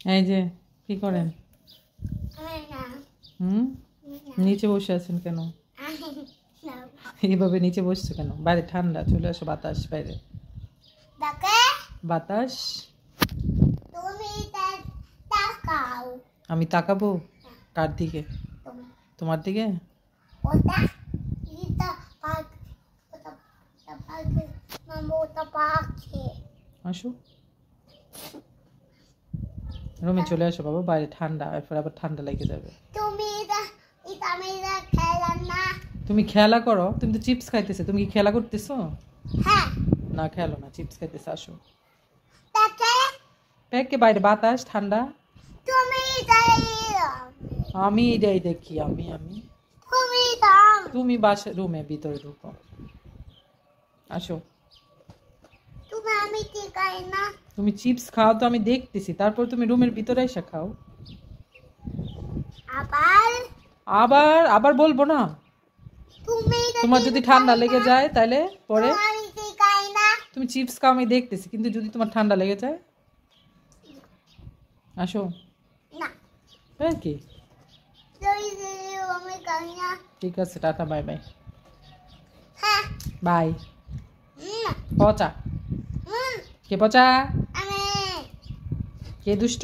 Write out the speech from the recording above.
এই যে কি করেন? হুম, নিচে বসে আছেন কেন? এইভাবে নিচে বসছো কেন? বাইরে ঠান্ডা, চলে আসো, বাতাস বাইরে। বাতাস। আমি তাকাবো কার দিকে? তোমার দিকে? আসো, রুমে চলে আসো বাবা, বাইরে ঠান্ডা, এরপর আবার ঠান্ডা লেগে যাবে। তুমি খেলা করো, তুমি তো চিপস খাইতেছো, তুমি কি খেলা করতেছো? না খেলো না, চিপস খাইতেছো। আসো, প্যাকে বাইরে বাতাস ঠান্ডা। আমি এটাই দেখি, আমি তুমি বাসা রুমে ভিতরে ঢুকো। আসো, তুমি চিপস খাও তো আমি দেখতেছি, তারপর তুমি রুমের ভিতরে এসে খাও। আবার আবার বলবো না। তোমার যদি ঠান্ডা লেগে যায় তাহলে পরে তুমি চিপস খাও, আমি দেখতেছি, কিন্তু যদি তোমার ঠান্ডা লেগে যায়। আসো কি, ঠিক আছে, টাটা, বাই বাই। বাই। পচা কে? পচা কে? দুষ্ট।